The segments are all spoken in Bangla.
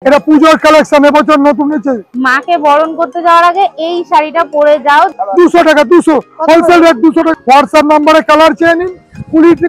এটা পূজোর কালেকশন, এবছর নতুন এসেছে। মাকে বরণ করতে যাওয়ার আগে এই শাড়িটা পরে যাও। 200 টাকা, 200 হোলসেল রেট 200 টাকা। হোয়াটসঅ্যাপ নম্বরে কালার চেয়ে নিন,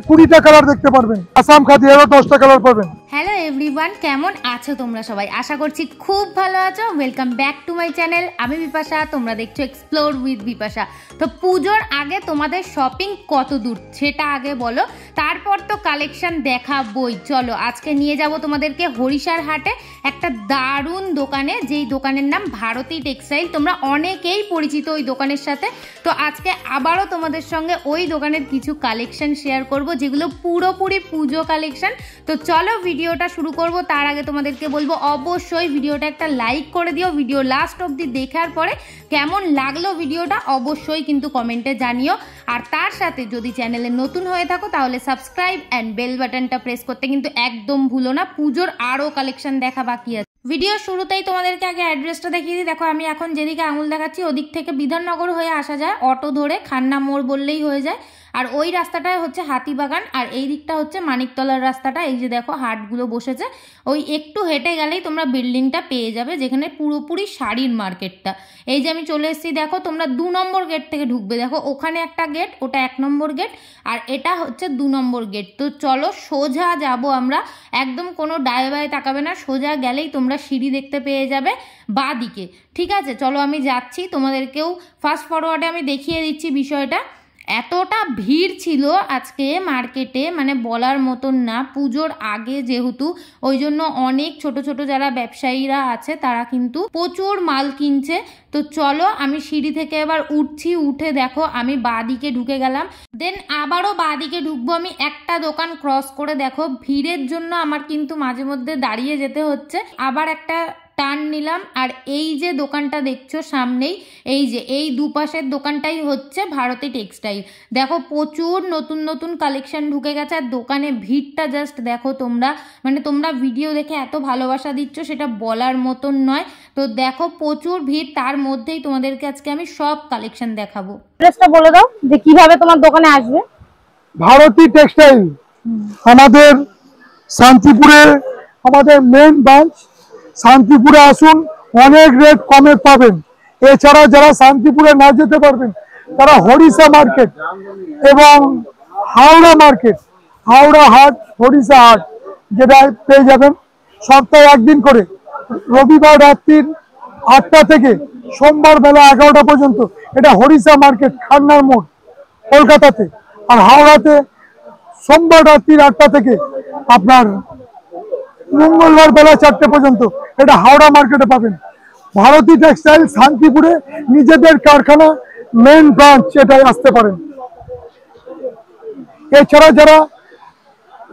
20টা কালার দেখতে পারবেন। আসাম খাদি এরও 10টা কালার পাবেন। হ্যালো এভরিওয়ান, কেমন আছো তোমরা সবাই? আশা করছি খুব ভালো আছো। Welcome back to my channel. আমি বিপাশা, তোমরা দেখছো এক্সপ্লোর উইথ বিপাশা। তো পুজোর আগে তোমাদের শপিং কত দূর সেটা আগে বলো, তারপর তো কালেকশন দেখাবই। চলো আজকে নিয়ে যাব তোমাদেরকে হরিষার হাটে একটা দারুণ দোকানে, যেই দোকানের নাম ভারতী টেক্সটাইল। তোমরা অনেকেই পরিচিত ওই দোকানের সাথে। তো আজকে আবারও তোমাদের সঙ্গে ওই দোকানের কিছু কালেকশন শেয়ার করব, যেগুলো পুরোপুরি পুজো কালেকশন। তো চলো ভিডিওটা শুরু করব। তার আগে তোমাদেরকে বলবো অবশ্যই ভিডিওটা একটা লাইক করে দিও। ভিডিও লাস্ট অবধি দেখার পরে কেমন লাগলো ভিডিওটা অবশ্যই কিন্তু কমেন্টে জানিও। আর তার সাথে যদি চ্যানেলে নতুন হয়ে থাকো তাহলে সাবস্ক্রাইব অ্যান্ড বেল বাটনটা প্রেস করতে কিন্তু একদম ভুলো না। পুজোর আরও কালেকশন দেখা বাকি আছে। ভিডিও শুরুতেই তোমাদেরকে আগে অ্যাড্রেসটা দেখিয়ে দিই। দেখো আমি এখন যেদিকে আঙুল দেখাচ্ছি ওদিক থেকে বিধাননগর হয়ে আসা যায়, অটো ধরে খান্না মোড় বললেই হয়ে যায়। আর ওই রাস্তাটায় হচ্ছে হাতিবাগান, আর এই দিকটা হচ্ছে মানিকতলার রাস্তাটা। এই যে দেখো হাটগুলো বসেছে, ওই একটু হেঁটে গেলেই তোমরা বিল্ডিংটা পেয়ে যাবে, যেখানে পুরোপুরি শাড়ির মার্কেটটা। এই যে আমি চলে এসেছি, দেখো তোমরা 2 নম্বর গেট থেকে ঢুকবে। দেখো ওখানে একটা গেট, ওটা 1 নম্বর গেট, আর এটা হচ্ছে 2 নম্বর গেট। তো চলো সোজা যাব আমরা, একদম কোনো ডায়ে বায়ে তাকাবে না, সোজা গেলেই তোমরা সিঁড়ি দেখতে পেয়ে যাবে বাঁ দিকে। ঠিক আছে, চলো আমি যাচ্ছি, তোমাদেরকেও ফাস্ট ফরওয়ার্ডে আমি দেখিয়ে দিচ্ছি বিষয়টা। এতটা ভিড় ছিল আজকে মার্কেটে, মানে বলার মতন না। পুজোর আগে যেহেতু, ওই জন্য অনেক ছোট ছোট যারা ব্যবসায়ীরা আছে তারা কিন্তু প্রচুর মাল কিনছে। তো চলো আমি সিঁড়ি থেকে এবার উঠছি, উঠে দেখো আমি বাঁ দিকে ঢুকে গেলাম, দেন আবারও বাঁ দিকে ঢুকবো। আমি একটা দোকান ক্রস করে দেখো ভিড়ের জন্য আমার কিন্তু মাঝে মধ্যে দাঁড়িয়ে যেতে হচ্ছে। আবার একটা টার্ন নিলাম, আর এই যে দোকানটা দেখছো সামনেই, এই যে এই দুপাশের দোকানটাই হচ্ছে ভারতী টেক্সটাইল। দেখো প্রচুর নতুন নতুন কালেকশন ঢুকে গেছে, আর দোকানে ভিড়টা জাস্ট দেখো তোমরা, মানে তোমরা ভিডিও দেখে এত ভালোবাসা দিচ্ছ সেটা বলার মতন নয়। তো দেখো প্রচুর ভিড়, তার মধ্যেই তোমাদেরকে আজকে আমি সব কালেকশন দেখাবো। অ্যাড্রেসটা বলে দাও যে কিভাবে তোমার দোকানে আসবে। ভারতী টেক্সটাইল আমাদের শান্তিপুরে, আমাদের মেইন ব্রাঞ্চ শান্তিপুরে। আসুন, অনেক রেট কমে পাবেন। এছাড়া যারা শান্তিপুরে না যেতে পারবেন তারা হরিষা মার্কেট এবং হাওড়া মার্কেট, হাওড়া হাট, হরিষা হাট, যেটা পেয়ে যাবেন সপ্তাহে একদিন করে। রবিবার রাত্রির 8টা থেকে সোমবার বেলা 11টা পর্যন্ত। এটা হরিষা মার্কেট, খান্নার মোড়, কলকাতাতে। আর হাওড়াতে সোমবার রাত্রির 8টা থেকে আপনার মঙ্গলবার বেলা 4টে পর্যন্ত। এটা হাওড়া মার্কেটে পাবেন। ভারতী টেক্সটাইল শান্তিপুরে নিজেদের কারখানা, মেইন ব্রাঞ্চ, এটাই আসতে পারেন। এছাড়া যারা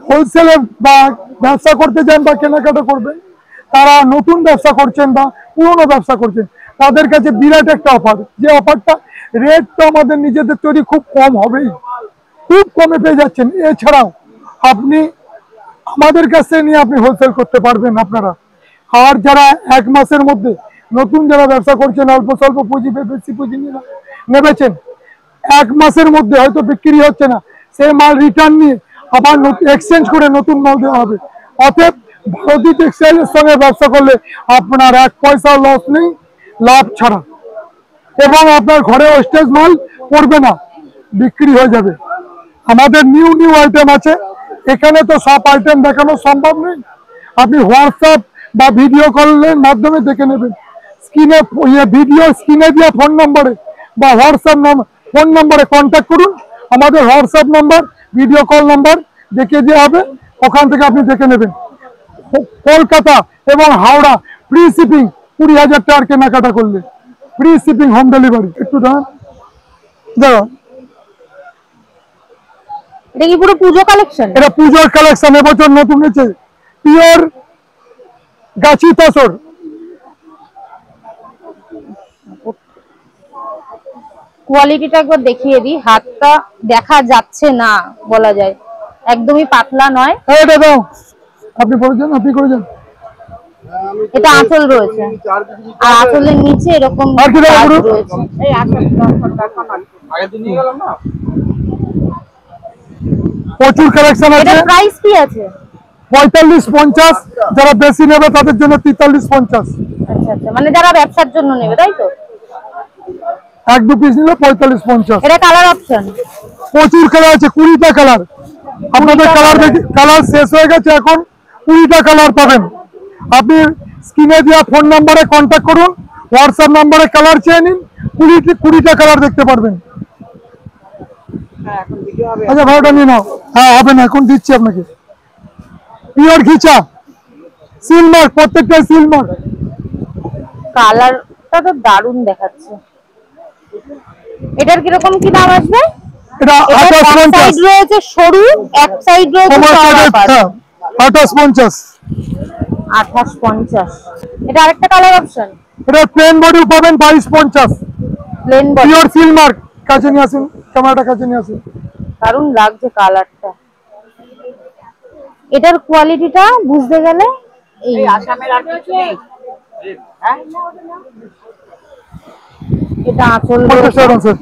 হোলসেলে বা ব্যবসা করতে চান বা কেনাকাটা করবেন, তারা নতুন ব্যবসা করছেন বা পুরনো ব্যবসা করছেন, তাদের কাছে বিরাট একটা অফার। যে অফারটা, রেটটা আমাদের নিজেদের তৈরি, খুব কম হবেই, খুব কমে পেয়ে যাচ্ছেন। এছাড়াও আপনি আমাদের কাছে নিয়ে আপনি হোলসেল করতে পারবেন আপনারা। আর যারা 1 মাসের মধ্যে নতুন যারা ব্যবসা করছেন, অল্প স্বল্প পুঁজি, বেশি পুঁজি নেবেছেন, 1 মাসের মধ্যে হয়তো বিক্রি হচ্ছে না, সেই মাল রিটার্ন নিয়ে আবার এক্সচেঞ্জ করে নতুন মাল দেওয়া হবে। অতএব ভারতী টেক্সটাইলের সঙ্গে ব্যবসা করলে আপনার 1 পয়সাও লস নেই, লাভ ছাড়া, এবং আপনার ঘরে ওয়েস্টেজ মাল পড়বে না, বিক্রি হয়ে যাবে। আমাদের নিউ নিউ আইটেম আছে, এখানে তো সব আইটেম দেখানো সম্ভব নেই। আপনি হোয়াটসঅ্যাপ বা ভিডিও কলের মাধ্যমে দেখে নেবেন। স্ক্রিনে ভিডিও স্ক্রিনে দেওয়া ফোন নম্বরে বা হোয়াটসঅ্যাপ ফোন নম্বরে কন্ট্যাক্ট করুন। আমাদের হোয়াটসঅ্যাপ নম্বর, ভিডিও কল নাম্বার দেখিয়ে দেওয়া হবে, ওখান থেকে আপনি দেখে নেবেন। কলকাতা এবং হাওড়া ফ্রি শিপিং, 20,000 টাকার কেনাকাটা করলে ফ্রি শিপিং, হোম ডেলিভারি। একটু দাঁড়ান, দেখো এটা কি পুরো পুজো কালেকশন? এটা পুজোর কালেকশন, এবছর নতুন এসেছে, পিওর গাছি তসর। কোয়ালিটিটা একবার দেখিয়ে দিই। হাতটা দেখা যাচ্ছে না বলা যায়, একদমই পাতলা নয়। এটা দাও, আপনি পড়েছেন, আপনি করেছেন। এটা আঁচল রয়েছে, আর আঁচলের নিচে এরকম রয়েছে। এই প্রচুর কালেকশন আছে। এটা প্রাইস কি আছে? 45-50, যারা বেশি নেবে তাদের জন্য 43-50। আচ্ছা আচ্ছা, মানে যারা ব্যবসার জন্য নেবে তাই তো? 1-2 পিস নিলে 45-50। এটা কালার অপশন প্রচুর কালার আছে, 20টা কালার। আপনাদের কালার শেষ হয়ে গেছে, এখন 20টা কালার পাবেন। আপনি স্ক্রিনে দেওয়া ফোন নাম্বারে কন্ট্যাক্ট করুন, হোয়াটসঅ্যাপ নাম্বারে কালার চেয়ে নিন, 20টা কালার দেখতে পারবেন। আচ্ছা ভাড়াটা নিয়ে নাও। হ্যাঁ হবে না, এখন দিচ্ছি আপনাকে। পিওর ঘিচা, সিলমার্ক, প্রত্যেকটাই সিলমার্ক। কালারটা তো দারুণ দেখাচ্ছে। এটার কিরকম কি দাম আসবে? এটা 28-50 রয়েছে সরু, এক সাইড রয়েছে চওড়া। 28-50। 28-50। এটা আরেকটা কালার অপশন। এটা প্লেন বডি পাবেন 22-50। Plane body, pure Silk Mark. কাছে নিয়ে আসুন, ক্যামেরাটা কাছে নিয়ে আসুন। দারুণ লাগছে কালারটা। এটার কোয়ালিটিটা বুঝতে গেলে এই আসামের আর কিছু নেই। হ্যাঁ, এটা আঁচল রয়েছে।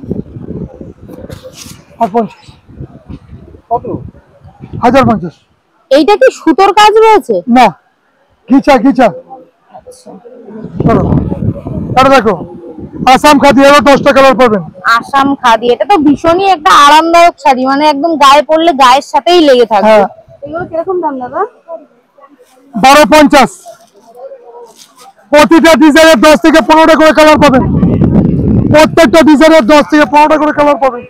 কত? 1050। এইটা কি সুতোর কাজ রয়েছে? না, ঘিচা। আচ্ছা, চলো দেখো, আসাম খাদি, এবার 10টা কালার পাবেন। আসাম খাদি, এটা তো ভীষণই একটা আরামদায়ক শাড়ি, মানে একদম গায়ে পরলে গায়ের সাথেই লেগে থাকবে। এগুলো কিরকম দাম দাদা? 12-50। প্রতিটা ডিজাইনের 10 থেকে 15টা করে কালার পাবেন। প্রত্যেকটা ডিজাইনের 10 থেকে 15টা করে কালার পাবেন।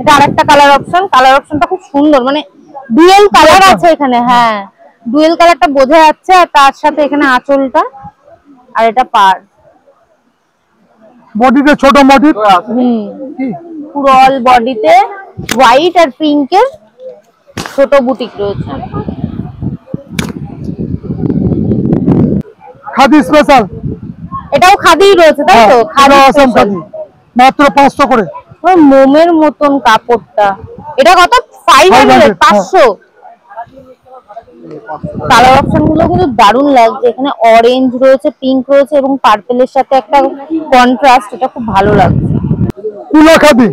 এটা আরেকটা কালার অপশন। কালার অপশনটা খুব সুন্দর, মানে ডুয়েল কালার আছে এখানে। হ্যাঁ, ডুয়েল কালারটা বোঝা যাচ্ছে, আর তার সাথে এখানে আঁচলটা, আর এটা পার। বডিতে ছোট মোটিভ, পুরো অল বডিতে হোয়াইট আর পিঙ্কের ছোট বুটিক রয়েছে। খাদি স্পেশাল, এটাও খাদি রয়েছে তাই তো? খাদি আসাম খাদি, মাত্র 500 করে। মোমের মতন কাপড়টা। এটা কত? 500। কালার অপশন গুলো কিন্তু দারুণ লাগছে। এখানে অরেঞ্জ রয়েছে, পিঙ্ক রয়েছে এবং পার্পেলের সাথে একটা কন্ট্রাস্ট, এটা খুব ভালো লাগছে। কুলা খাদি,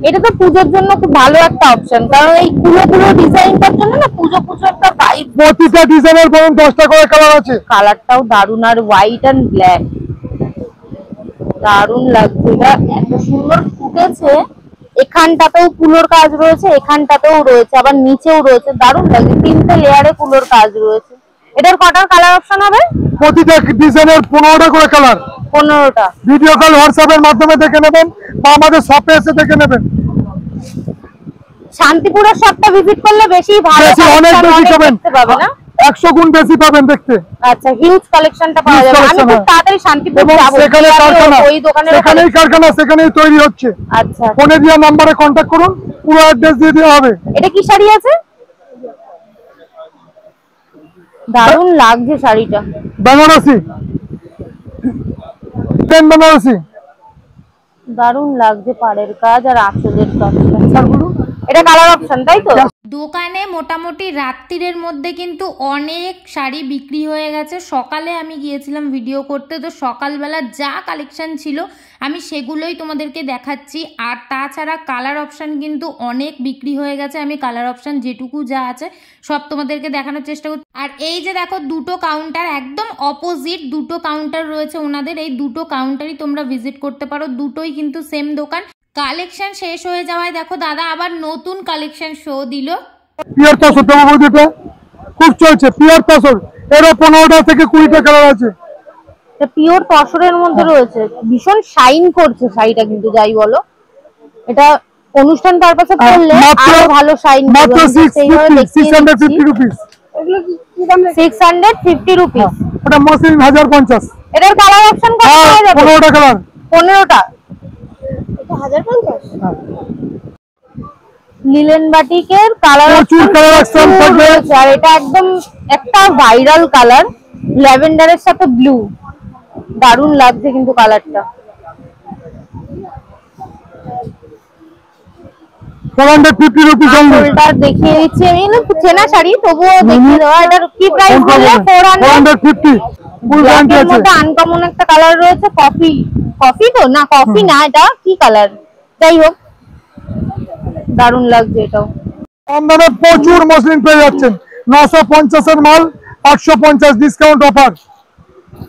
এটা তো পুজোর জন্য খুব ভালো একটা অপশন, কারণ এই কুলো ডিজাইনটার জন্য না পুজো একটা ভাইব। প্রতিটা ডিজাইনের বরং 10টা করে কালার আছে। কালারটাও দারুণ, আর হোয়াইট এন্ড ব্ল্যাক দারুণ লাগছে। এটা এত সুন্দর ফুটেছে। এখানটাতেও কুলোর কাজ রয়েছে, এখানটাতেও রয়েছে, আবার নিচেও রয়েছে, দারুণ লাগছে। 3টে লেয়ারে কুলোর কাজ রয়েছে। এটার কটার কালার অপশন হবে? প্রতিটা ডিজাইনের 15টা করে কালার। 15টা। ভিডিও কল হোয়াটসঅ্যাপের মাধ্যমে দেখে নেবেন বা আমাদের শপে এসে দেখে নেবেন। শান্তিপুরের শপটা ভিজিট করলে বেশি ভালো, অনেক বেশি পাবেন না? 100 গুণ বেশি পাবেন দেখতে। আচ্ছা, হিউজ কালেকশনটা পাওয়া যাবে। আমি খুব তাড়াতাড়ি শান্তিপুর যাব। সেখানে কারখানা, সেখানেই কারখানা, সেখানেই তৈরি হচ্ছে। আচ্ছা, ফোনে দেওয়া নম্বরে কন্ট্যাক্ট করুন, পুরো অ্যাড্রেস দিয়ে দেওয়া হবে। এটা কি শাড়ি আছে? দারুণ লাগছে শাড়িটা। বেনারসি, বেনারসি, দারুণ লাগছে পাড়ের কাজ আর আঁচলের কাজটা। এটা কালার অপশন তাই তো? দোকানে মোটামুটি রাত্রির মধ্যে কিন্তু অনেক শাড়ি বিক্রি হয়ে গেছে। সকালে আমি গিয়েছিলাম ভিডিও করতে, তো সকালবেলা যা কালেকশন ছিল আমি সেগুলোই তোমাদেরকে দেখাচ্ছি। আর তাছাড়া কালার অপশন কিন্তু অনেক বিক্রি হয়ে গেছে। আমি কালার অপশন যেটুকু যা আছে সব তোমাদেরকে দেখানোর চেষ্টা করছি। আর এই যে দেখো, দুটো কাউন্টার একদম অপোজিট, দুটো কাউন্টার রয়েছে ওনাদের। এই দুটো কাউন্টারই তোমরা ভিজিট করতে পারো, দুটোই কিন্তু সেম দোকান। কালেকশন শেষ হয়ে যাওয়ায় দেখো দাদা আবার নতুন কালেকশন শো দিল। পিওর তসর দেবো বৌদিটা, খুব চলছে পিওর তসর। এরও 15টা থেকে 20টা কালার আছে। পিওর তসরের মধ্যে রয়েছে, ভীষণ শাইন করছে শাড়িটা কিন্তু, যাই বলো। এটা অনুষ্ঠান পারপাসে পরলে আরো ভালো শাইন করবে। মাত্র 650 রুপিস। এগুলো কি দাম? 650 রুপিস। ওটা মসলিন 1050। এটার কালার অপশন কত পাওয়া যাবে? 15টা কালার। 15টা। এটা 1050। লিলেন বাটিকের কালার অপশন থাকবে। আর এটা একদম একটা ভাইরাল কালার, ল্যাভেন্ডারের সাথে ব্লু, দারুণ লাগছে কিন্তু কালারটা। 450 রুপিস অনলি। ফুলটা দেখিয়ে দিচ্ছি আমি, চেনা শাড়ি তবুও দেখিয়ে দেওয়া। এটার কি প্রাইস বললে? 450। ফুল গ্যারান্টি আছে। মধ্যে আনকমন একটা কালার রয়েছে, কফি তো না, কফি না, এটা কি কালার? যাই হোক, দারুণ লাগছে এটাও। কম দামে প্রচুর মসলিন পেয়ে যাচ্ছেন। 950 মাল 850 ডিসকাউন্ট অফার।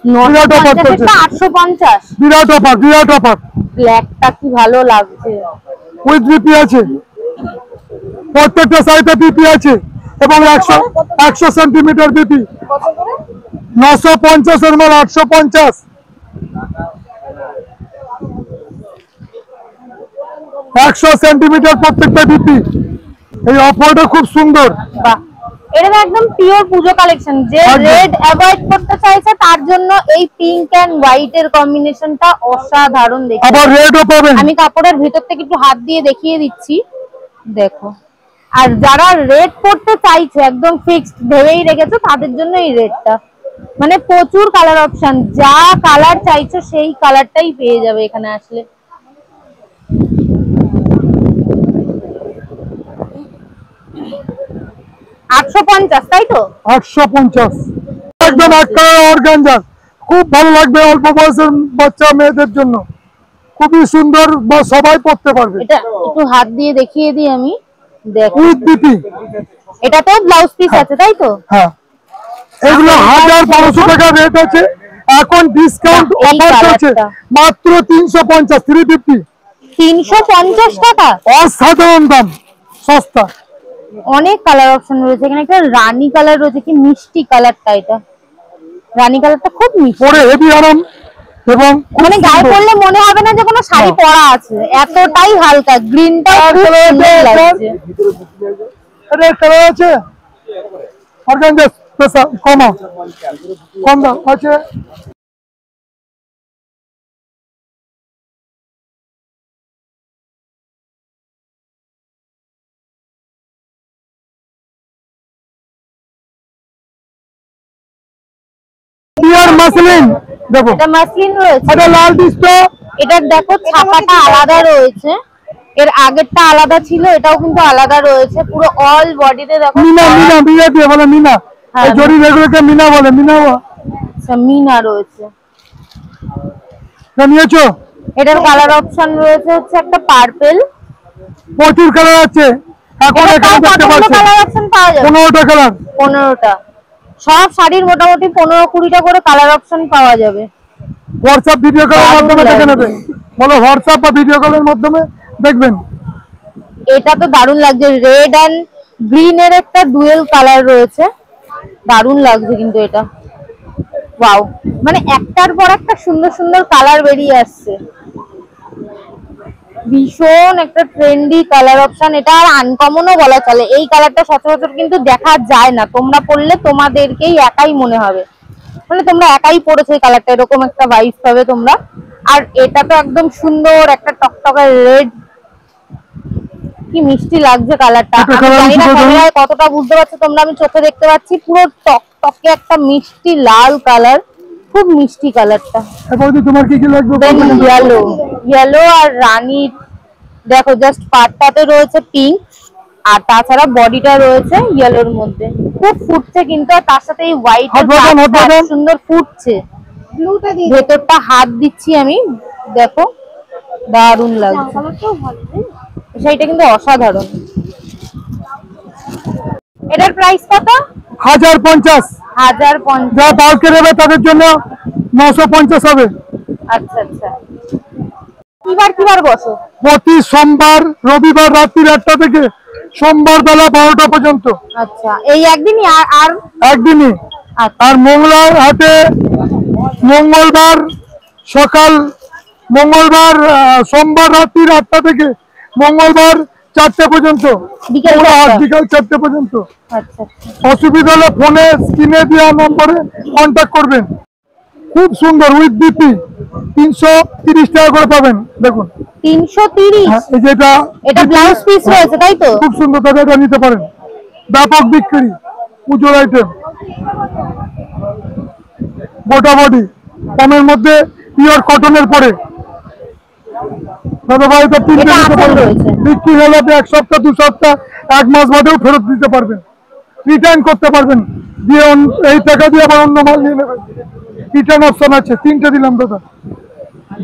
বিরাট অফার চলছে, 850 বিরাট অফার, বিরাট অফার। ব্ল্যাকটা কি ভালো লাগছে, উইথ বিপি আছে, প্রত্যেকটা সাইডে বিপি আছে এবং 100 সেন্টিমিটার বিপি। 950 মাল 850। 100 সেন্টিমিটার প্রত্যেকটা বিপি। এই অফারটা খুব সুন্দর। বাহ, এটা তো একদম পিওর পুজো কালেকশন। যে রেড অ্যাভয়েড করতে চাইছে তার জন্য এই পিঙ্ক এন্ড হোয়াইট এর কম্বিনেশনটা অসাধারণ দেখতে। আবার রেডও পাবেন। আমি কাপড়ের ভিতর থেকে একটু হাত দিয়ে দেখিয়ে দিচ্ছি, দেখো। আর যারা রেড পড়তে চাইছে একদম ফিক্সড ভেবেই রেখেছো তাদের জন্য এই রেডটা, মানে প্রচুর কালার অপশন, যা কালার চাইছো সেই কালারটাই পেয়ে যাবে এখানে আসলে। $850 তাই তো? 850 একদম এক কালার অর্গানজা, খুব ভালো লাগবে অল্প বয়সের বাচ্চা মেয়েদের জন্য, খুবই সুন্দর, বা সবাই পড়তে পারবে। এটা একটু হাত দিয়ে দেখিয়ে দিই আমি, দেখো। With BP. এটা তো ব্লাউজ পিস আছে তাই তো? হ্যাঁ, এগুলো 1200 টাকা রেট আছে, এখন ডিসকাউন্ট অফার চলছে মাত্র 350, 350। 350 টাকা, অসাধারণ দাম, সস্তা। অনেক কালার অপশন রয়েছে এখানে। একটা রানী কালার রয়েছে, কি মিষ্টি কালারটা, এটা রানী কালারটা খুব মিষ্টি, পরে হেভি আরাম এবং মানে গায়ে পরলে মনে হবে না যে কোনো শাড়ি পরা আছে, এতটাই হালকা। গ্রিনটাও খুব সুন্দর লাগছে। এটা কালার আছে অর্গানজা পেশা কম দাম আছে। মাসলিন দেখো, এটা মাসলিন রয়েছে, এটা লাল ডিস্টো। এটার দেখো ছাপাটা আলাদা রয়েছে, এর আগেরটা আলাদা ছিল, এটাও কিন্তু আলাদা রয়েছে। পুরো অল বডিতে দেখো মিনা, মিনা মিনা দিয়ে বলে মিনা, এই জরি রেগুলোকে মিনা বলে, মিনা। আচ্ছা, মিনা রয়েছে। নিয়েছো? এটার কালার অপশন রয়েছে হচ্ছে একটা পার্পল, প্রচুর কালার আছে। এখন এখানে দেখতে পাচ্ছেন কালার অপশন পাওয়া যাবে 15টা কালার। 15টা, সব শাড়ির মোটামুটি 15-20টা করে কালার অপশন পাওয়া যাবে। হোয়াটসঅ্যাপ ভিডিও কলের মাধ্যমে দেখে নেবে, বলো হোয়াটসঅ্যাপ বা ভিডিও কলের মাধ্যমে দেখবেন। এটা তো দারুণ লাগছে, রেড এন্ড গ্রিন এর একটা ডুয়েল কালার রয়েছে, দারুণ লাগছে কিন্তু এটা। ওয়াও, মানে একটার পর একটা সুন্দর সুন্দর কালার বেরিয়ে আসছে। ভীষণ একটা ট্রেন্ডি কালার অপশন, এটা আর আনকমনও বলা চলে। এই কালারটা সচরাচর কিন্তু দেখা যায় না, তোমরা পরলে তোমাদেরকেই একাই মনে হবে, মানে তোমরা একাই পরেছো এই কালারটা, এরকম একটা ভাইব পাবে তোমরা। আর এটা তো একদম সুন্দর একটা টকটকে রেড, কি মিষ্টি লাগছে কালারটা। আমি জানি না ক্যামেরায় কতটা বুঝতে পারছো তোমরা, আমি চোখে দেখতে পাচ্ছি পুরো টকটকে একটা মিষ্টি লাল কালার, খুব মিষ্টি কালারটা। তোমার কি কি লাগবে? ইয়েলো, ইয়েলো আর রানী, দেখো জাস্ট পাটটাতে রয়েছে পিঙ্ক, আর তাছাড়া বডিটা রয়েছে ইয়েলোর মধ্যে, খুব ফুটছে কিন্তু। আর তার সাথে এই হোয়াইট সুন্দর ফুটছে। ভেতরটা হাত দিচ্ছি আমি, দেখো দারুণ লাগছে, সেইটা কিন্তু অসাধারণ। এটার প্রাইস কত? 1050। 1050, যা বালকে নেবে তাদের জন্য 950 হবে। আচ্ছা আচ্ছা। কিবার কিবার বসো? প্রতি সোমবার রবিবার রাত্রি 8টা থেকে সোমবার বেলা 12টা পর্যন্ত। আচ্ছা, এই একদিনই? আর একদিনই। আর মঙ্গলবার হাটে মঙ্গলবার সকাল, মঙ্গলবার সোমবার রাত্রি 8টা থেকে মঙ্গলবার 4টে পর্যন্ত, বিকাল 4টে পর্যন্ত। আচ্ছা, অসুবিধা হলে ফোনে স্ক্রিনে দেওয়া নম্বরে কন্ট্যাক্ট করবেন। খুব সুন্দর উইথ বিপি, 330 টাকা করে পাবেন। দেখুন 330, এই যেটা, এটা ব্লাউজ পিস রয়েছে তাই তো? খুব সুন্দর, দাদা এটা নিতে পারেন, ব্যাপক বিক্রি, পুজোর আইটেম, গোটা বডি, কমের মধ্যে, পিওর কটনের পরে। দাদা ভাই তো 3টে নিতে পারবেন, বিক্রি হলে 1 সপ্তাহ 2 সপ্তাহ 1 মাস বাদেও ফেরত দিতে পারবেন, রিটার্ন করতে পারবেন, দিয়ে এই টাকা দিয়ে আবার অন্য মাল নিয়ে নেবেন, রিটার্ন অপশন আছে। 3টে দিলাম দাদা,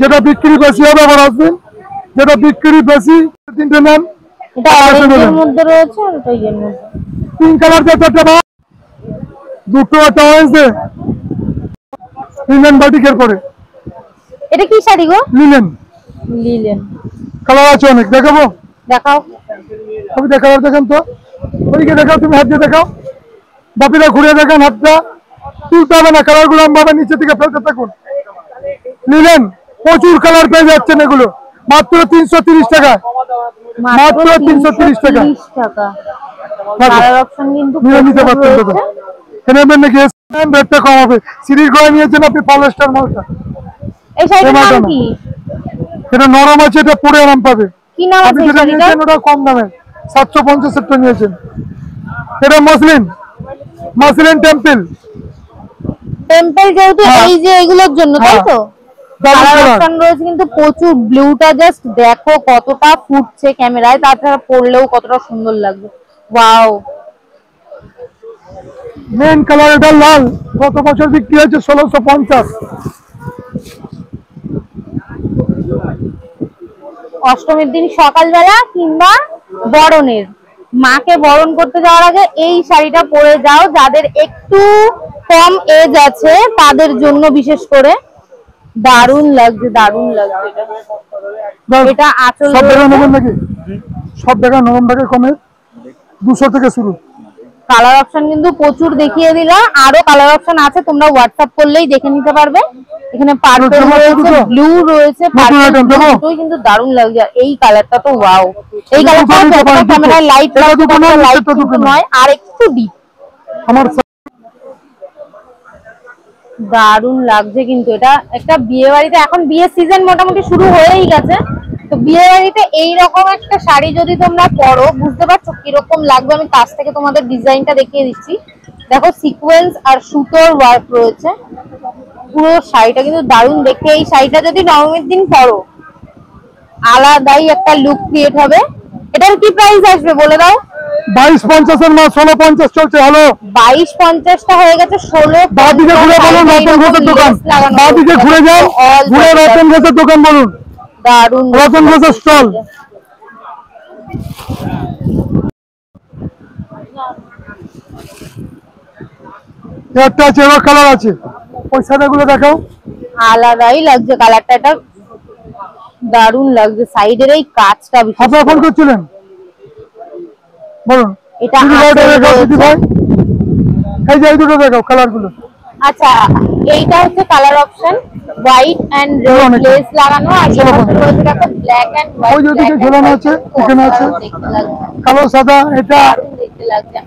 যেটা বিক্রি বেশি হবে আবার আসবেন, যেটা বিক্রি বেশি 3টে নেন, এটা অরেঞ্জের মধ্যে রয়েছে আর এটা ইয়ের মধ্যে। পিঙ্ক কালার দে একটা বা দুটো একটা হয়েছে লিনেন বাটিকের পরে। এটা কি শাড়ি গো? লিনেন। লিলেন কালার আছে অনেক, দেখাবো? দেখাও। আমি দেখাবো, দেখেন তো ওইদিকে দেখাও, তুমি হাত দিয়ে দেখাও, বাপিরা ঘুরে দেখেন হাতটা, তুলতে হবে না, কালার গুলো ভাবে নিচে থেকে ফেলতে থাকুন। লিনেন প্রচুর কালার পেয়ে যাচ্ছেন এগুলো মাত্র 330 টাকা, মাত্র 330 টাকা। কালার অপশন কিন্তু নিতে পারছেন দাদা, নেবেন নাকি? রেটটা কম হবে। সিরিজ গড়ে নিয়েছেন আপনি পলিস্টার মালটা। এই শাড়িটার নাম কি? এটা নরম আছে, এটা পরে আরাম পাবে। কি নাম আছে এই শাড়িটার? ওটা কম দামে 750 টাকা নিয়েছেন। এটা মসলিন, মসলিন টেম্পল। টেম্পল যেহেতু এই যে এগুলোর জন্য, তাই তো? কালার অপশন রয়েছে কিন্তু প্রচুর। ব্লুটা জাস্ট দেখো কতটা ফুটছে ক্যামেরায়, তাছাড়া পরলেও কতটা সুন্দর লাগবে। ওয়াও, মেন কালার এটা লাল, গত বছর বিক্রি হয়েছে 1650। অষ্টমীর দিন সকালবেলা কিংবা বরণের মাকে বরণ করতে যাওয়ার আগে এই শাড়িটা পরে যাও, যাদের একটু কম এজ আছে তাদের জন্য বিশেষ করে। দারুণ লাগছে, দারুণ লাগছে। এটা আঁচল সব টাকা নেবেন নাকি? সব টাকা নরম টাকা কমে 200 থেকে শুরু। কালার অপশন কিন্তু প্রচুর দেখিয়ে দিলাম, আরো কালার অপশন আছে, তোমরা হোয়াটসঅ্যাপ করলেই দেখে নিতে পারবে। এখানে পার্পল রয়েছে, ব্লু রয়েছে, দুটোই কিন্তু দারুণ লাগছে। এই কালারটা তো ওয়াও, এই কালারটা ক্যামেরায় লাইট নয়, আর একটু ডিপ। আমার দারুণ লাগছে কিন্তু এটা একটা বিয়ে বাড়িতে, এখন বিয়ের সিজন মোটামুটি শুরু হয়েই গেছে, তো বিয়ে বাড়িতে এইরকম একটা শাড়ি যদি তোমরা পরো বুঝতে পারছো কিরকম লাগবে। আমি কাছ থেকে তোমাদের ডিজাইনটা দেখিয়ে দিচ্ছি। দেখো সিকোয়েন্স আর সুতোর ওয়ার্ক রয়েছে, পুরো শাড়িটা কিন্তু দারুণ দেখতে। এই শাড়িটা যদি নবমীর দিন পরো আলাদাই একটা লুক ক্রিয়েট হবে। এটার কি প্রাইস আসবে বলে দাও? 2250 এর মাল 1650 চলছে। হ্যালো, 2250টা হয়ে গেছে 16। বাদিকে ঘুরে বলুন রতন ঘোষের দোকান, বাদিকে ঘুরে যাও, ঘুরে রতন ঘোষের দোকান বলুন। দারুণ রতন ঘোষের স্টল। একটা আছে, এবার কালার আছে, ওই সাদাগুলো দেখাও। আলাদাই লাগছে কালারটা, এটা দারুণ লাগছে। সাইডের এই কাজটা আপনারা ফোন করছিলেন বলুন। এটা এই যে এই দুটো দেখাও কালার গুলো। আচ্ছা, এইটা হচ্ছে colour option white and red lace লাগানো, আর এটা রয়েছে দেখো ব্ল্যাক এন্ড হোয়াইট। ওই যেদিকে ঝোলানো আছে এখানে আছে কালো সাদা। এটা দেখতে লাগছে।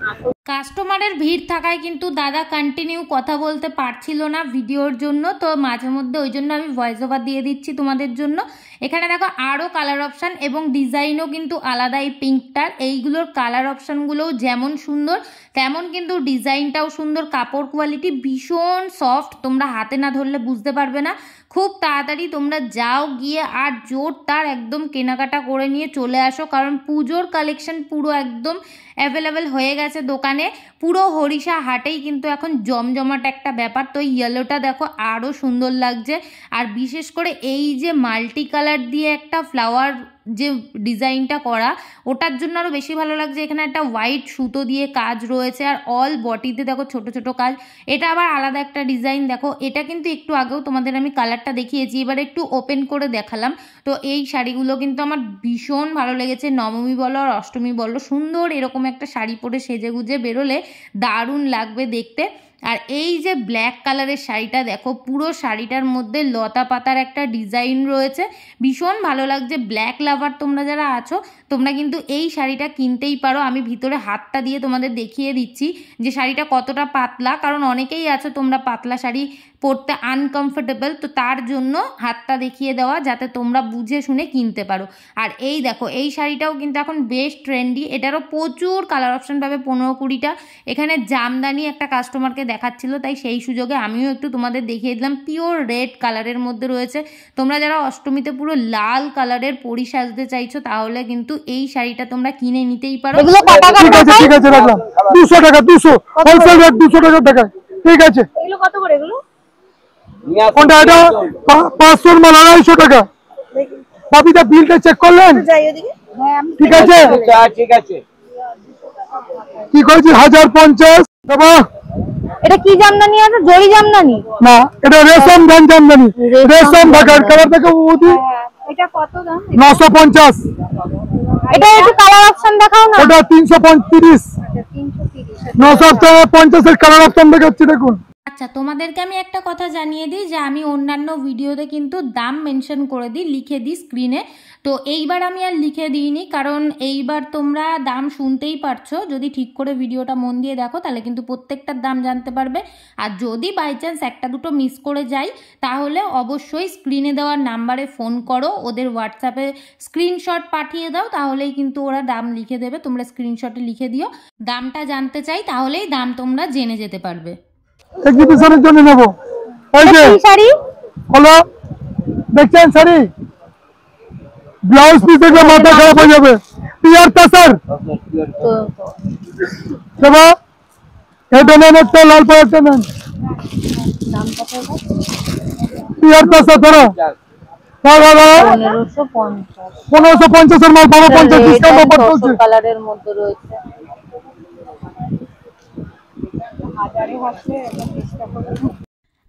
কাস্টমারের ভিড় থাকায় কিন্তু দাদা কন্টিনিউ কথা বলতে পারছিল না ভিডিওর জন্য, তো মাঝে মধ্যে ওই জন্য আমি ভয়েস ওভার দিয়ে দিচ্ছি তোমাদের জন্য। এখানে দেখো আরও কালার অপশান এবং ডিজাইনও কিন্তু আলাদা। এই পিঙ্কটার এইগুলোর কালার অপশানগুলোও যেমন সুন্দর তেমন কিন্তু ডিজাইনটাও সুন্দর। কাপড় কোয়ালিটি ভীষণ সফট, তোমরা হাতে না ধরলে বুঝতে পারবে না। খুব তাড়াতাড়ি তোমরা যাও, গিয়ে আর জোর তার একদম কেনাকাটা করে নিয়ে চলে আসো, কারণ পুজোর কালেকশন পুরো একদম অ্যাভেলেবেল হয়ে গেছে দোকানে। পুরো হরিষা হাটেই কিন্তু এখন জমজমাট একটা ব্যাপার। তো ইয়েলোটা দেখো আরও সুন্দর লাগছে, আর বিশেষ করে এই যে মাল্টি কালার দিয়ে একটা ফ্লাওয়ার যে ডিজাইনটা করা, ওটার জন্য আরও বেশি ভালো লাগছে। এখানে একটা হোয়াইট সুতো দিয়ে কাজ রয়েছে, আর অল বডিতে দেখো ছোট ছোট কাজ। এটা আবার আলাদা একটা ডিজাইন। দেখো এটা কিন্তু একটু আগেও তোমাদের আমি কালারটা দেখিয়েছি, এবার একটু ওপেন করে দেখালাম। তো এই শাড়িগুলো কিন্তু আমার ভীষণ ভালো লেগেছে। নবমী বলো আর অষ্টমী বলো, সুন্দর এরকম একটা শাড়ি পরে সেজে গুজে বেরোলে দারুণ লাগবে দেখতে। আর এই যে ব্ল্যাক কালারের শাড়িটা দেখো, পুরো শাড়িটার মধ্যে লতা পাতার একটা ডিজাইন রয়েছে, ভীষণ ভালো লাগছে। ব্ল্যাক লাভার তোমরা যারা আছো তোমরা কিন্তু এই শাড়িটা কিনতেই পারো। আমি ভিতরে হাতটা দিয়ে তোমাদের দেখিয়ে দিচ্ছি যে শাড়িটা কতটা পাতলা, কারণ অনেকেই আছো তোমরা পাতলা শাড়ি পরতে আনকমফোর্টেবল, তো তার জন্য হাতটা দেখিয়ে দেওয়া যাতে তোমরা বুঝে শুনে কিনতে পারো। আর এই দেখো এই শাড়িটাও কিন্তু এখন বেশ ট্রেন্ডি, এটারও প্রচুর কালার অপশন পাবে, 15-20টা। এখানে জামদানি একটা কাস্টমারকে দেখাচ্ছিল, তাই সেই সুযোগে আমিও একটু তোমাদের দেখিয়ে দিলাম। পিওর রেড কালারের মধ্যে রয়েছে। তোমরা যারা অষ্টমীতে পুরো লাল কালারের পরি সাজতে চাইছো তাহলে কিন্তু এই শাড়িটা তোমরা কিনে নিতেই পারো। ঠিক আছে রাখলাম 200 টাকা, 200 হোলসেল রেট 200 টাকা টাকা। ঠিক আছে, এগুলো কত করে? এগুলো কোনটা? এটা 500 মাল 250 টাকা। বাপিটা বিলটা চেক করলেন? ঠিক আছে ঠিক আছে কি করেছি 1050 দেবো এটা কি জামদানি আছে? জরি জামদানি না, এটা রেশম ধান জামদানি, রেশম ঢাকার কালার থেকে বুঝি এটা কত দাম? 950। এটা একটু কালার অপশন দেখাও না। ওটা 335। 950 এর কালার অপশন দেখাচ্ছি দেখুন। আচ্ছা, তোমাদেরকে আমি একটা কথা জানিয়ে দিই যে আমি অন্যান্য ভিডিওতে কিন্তু দাম মেনশন করে দিই, লিখে দিই স্ক্রিনে। তো এইবার আমি আর লিখে দিইনি, কারণ এইবার তোমরা দাম শুনতেই পারছো। যদি ঠিক করে ভিডিওটা মন দিয়ে দেখো তাহলে কিন্তু প্রত্যেকটার দাম জানতে পারবে। আর যদি বাই চান্স একটা দুটো মিস করে যাই তাহলে অবশ্যই স্ক্রিনে দেওয়ার নাম্বারে ফোন করো, ওদের হোয়াটসঅ্যাপে স্ক্রিনশট পাঠিয়ে দাও, তাহলেই কিন্তু ওরা দাম লিখে দেবে। তোমরা স্ক্রিনশটে লিখে দিও দামটা জানতে চাই, তাহলেই দাম তোমরা জেনে যেতে পারবে। এক্সিবিশনের জন্য নেব। এই যে শাড়ি হলো, দেখছেন শাড়ি, ব্লাউজ পিস দেখলে মাথা খারাপ হয়ে যাবে। পিয়ার তাসার দেবো, এটা নেন, একটা লাল পাড়াটা নেন। পিয়ার তাসার ধরো 1550 এর মাল 50 ডিসকাউন্ট অফার চলছে। কালারের মধ্যে রয়েছে।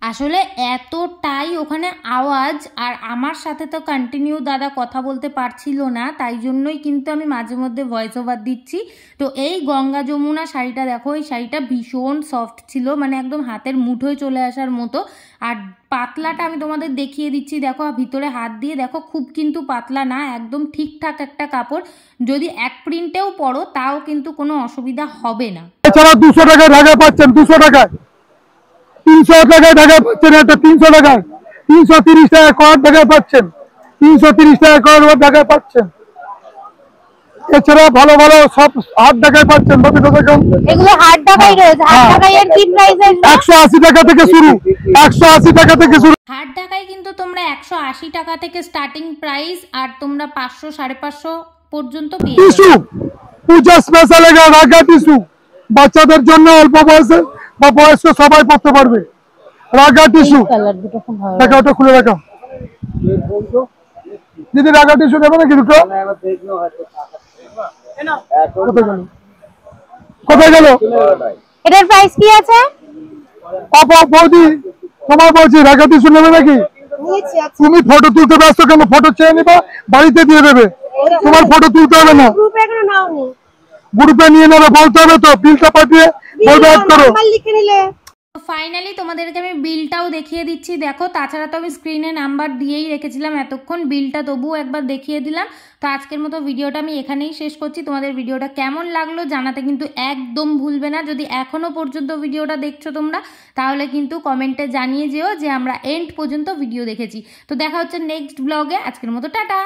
আসলে এতটাই ওখানে আওয়াজ, আর আমার সাথে তো কন্টিনিউ দাদা কথা বলতে পারছিল না, তাই জন্যই কিন্তু আমি মাঝে মধ্যে ভয়েস ওভার দিচ্ছি। তো এই গঙ্গা যমুনা শাড়িটা দেখো, এই শাড়িটা ভীষণ সফট ছিল, মানে একদম হাতের মুঠোয় চলে আসার মতো। আর পাতলাটা আমি তোমাদের দেখিয়ে দিচ্ছি, দেখো ভিতরে হাত দিয়ে দেখো, খুব কিন্তু পাতলা না, একদম ঠিকঠাক একটা কাপড়। যদি এক প্রিন্টেও পরো তাও কিন্তু কোনো অসুবিধা হবে না। এছাড়া 200 টাকায় ঢাকা পাচ্ছেন, 200 টাকায়, 300 টাকায় ঢাকা পাচ্ছেন, একটা 300 টাকায়, 330 টাকা কর ঢাকায় পাচ্ছেন, 330 টাকা কর ঢাকায় পাচ্ছেন। এছাড়া ভালো ভালো সব হাত ঢাকায় পাচ্ছেন। এগুলো হাট ঢাকাই রয়েছে। হাট ঢাকাই এর কি প্রাইস আছে? 180 টাকা থেকে শুরু, 180 টাকা থেকে শুরু। হাট ঢাকায় কিন্তু তোমরা 180 টাকা থেকে স্টার্টিং প্রাইস, আর তোমরা 500 550 পর্যন্ত পেয়ে টিস্যু পূজা স্পেশাল রাগা টিস্যু, বাচ্চাদের জন্য অল্প বয়সে বা বয়স্ক সবাই পড়তে পারবে। রাগা টিস্যু কালার দুটো খুব ভালো। দেখা, ওটা খুলে রাখা দিদি। রাগা টিস্যু দেবে নাকি দুটো? কোথায় গেল? এটার প্রাইস কি আছে? পাপা বৌদি তোমার বলছি, রাগা টিস্যু নেবে নাকি? তুমি ফটো তুলতে ব্যস্ত কেন? ফটো চেয়ে নিবা, বাড়িতে দিয়ে দেবে, তোমার ফটো তুলতে হবে না। গ্রুপে নিয়ে নেবে, বলতে হবে তো, বিলটা পাঠিয়ে বলবে অ্যাড করো। ফাইনালি তোমাদেরকে আমি বিলটাও দেখিয়ে দিচ্ছি, দেখো। তাছাড়া তো আমি স্ক্রিনে নাম্বার দিয়েই রেখেছিলাম এতক্ষণ, বিলটা তবুও একবার দেখিয়ে দিলাম। তো আজকের মতো ভিডিওটা আমি এখানেই শেষ করছি। তোমাদের ভিডিওটা কেমন লাগলো জানাতে কিন্তু একদম ভুলবে না। যদি এখনো পর্যন্ত ভিডিওটা দেখছো তোমরা, তাহলে কিন্তু কমেন্টে জানিয়ে যেও যে আমরা এন্ড পর্যন্ত ভিডিও দেখেছি। তো দেখা হচ্ছে নেক্সট ব্লগে। আজকের মতো টাটা।